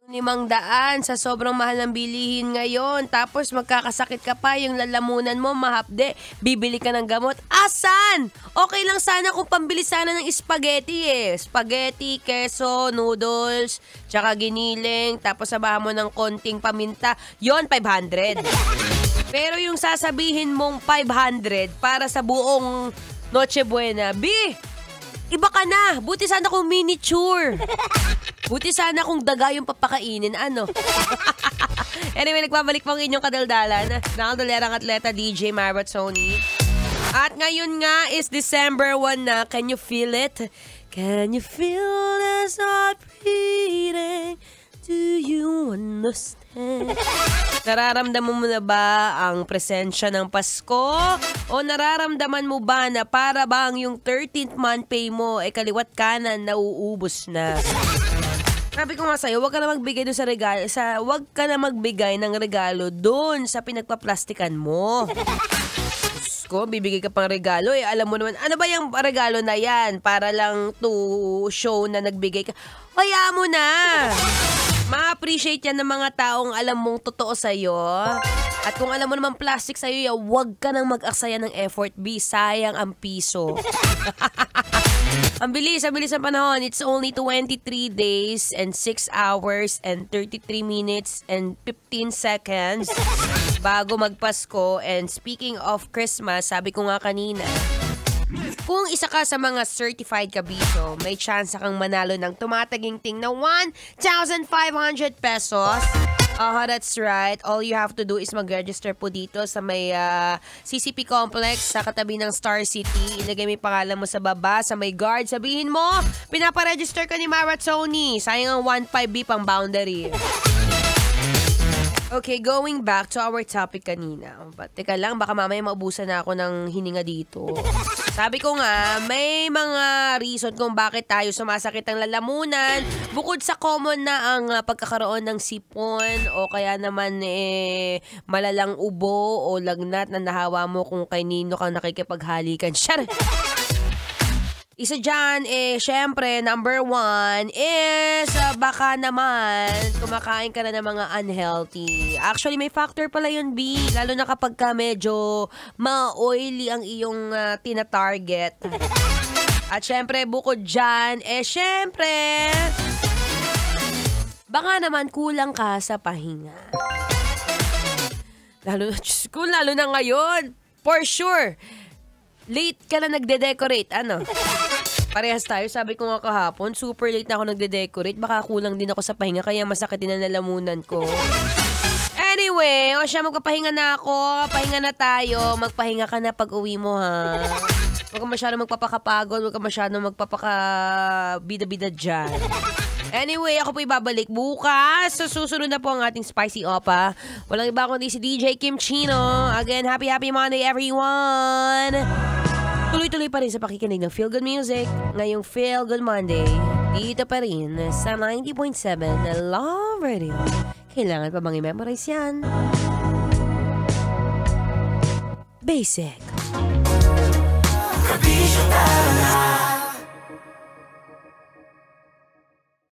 500 sa sobrang mahal ng bilihin ngayon. Tapos magkakasakit ka pa, yung lalamunan mo mahapde. Bibili ka ng gamot. Asan? Okay lang sana kung pambili sana ng spaghetti eh. Spaghetti, keso, noodles, tsaka giniling. Tapos sabahan mo ng konting paminta. Yon 500. Pero yung sasabihin mong 500 para sa buong Noche Buena, iba ka na. Buti sana kung miniature. Buti sana kung daga yung papakainin, ano? Anyway, nagbabalik po ang inyong kadaldalan. Nakadalerang atleta DJ Maratsoni. At ngayon nga is December 1 na. Can you feel it? Can you feel the heart beating? Do you understand? Nararamdaman mo na ba ang presensya ng Pasko? O nararamdaman mo ba na para bang yung 13th month pay mo ay kaliwat kanan nauubos na? Sabi ko nga sa'yo, huwag ka na magbigay doon sa regalo. Huwag ka na magbigay ng regalo doon sa pinagpaplastikan mo. Diyos ko, bibigay ka pang regalo. Eh, alam mo naman, ano ba yung regalo na yan? Para lang to show na nagbigay ka. Kaya mo na. Ma-appreciate yan ng mga taong alam mong totoo sa'yo. At kung alam mo naman plastic sa'yo, huwag ka nang mag-aksaya ng effort, sayang ang piso. Ang bilis ng panahon. It's only 23 days and 6 hours and 33 minutes and 15 seconds bago magpasko. And speaking of Christmas, sabi ko nga kanina, kung isa ka sa mga certified kabiso, may chance kang manalo ng tumataginting na 1,500 pesos. That's right. All you have to do is mag-register po dito sa may CCP Complex sa katabi ng Star City. Ilagay mo yung pangalan mo sa baba, sa may guard. Sabihin mo, pinaparegister ka ni Maratsoni. Sayang ang 1.5B pang boundary. Okay, going back to our topic kanina. Teka lang, baka mamaya maubusan na ako ng hininga dito. Sabi ko nga, may mga reason kung bakit tayo sumasakit ang lalamunan. Bukod sa common na ang pagkakaroon ng sipon o kaya naman malalang ubo o lagnat na nahawa mo kung kay nino kang nakikipaghalikan. Shar! Isa dyan, syempre, number 1 is baka naman kumakain ka na ng mga unhealthy. Actually, may factor pala yun, B. Lalo na kapag ka medyo ma-oily ang iyong tina-target. At syempre, bukod dyan, syempre, baka naman kulang ka sa pahinga. Lalo na ngayon. For sure. Late ka na nagde-decorate, ano? Parehas tayo, sabi ko nga kahapon, super late na ako nagde-decorate, baka kulang din ako sa pahinga, kaya masakit din ang lalamunan ko. Anyway, magpapahinga na ako, pahinga na tayo, magpahinga ka na pag uwi mo, ha? Huwag ka masyadong magpapakapagod, huwag ka masyadong magpapakabida-bida dyan. Anyway, ako po ibabalik bukas. So, susunod na po ang ating Spicy Opa. Walang iba kundi si DJ Kim Chino. Again, happy Monday, everyone! Tuloy-tuloy pa rin sa pakikinig ng Feel Good Music. Ngayong Feel Good Monday, dito pa rin sa 90.7 na Love Radio. Kailangan pa bang i-memorize yan? Basic. Kabisyo tara na.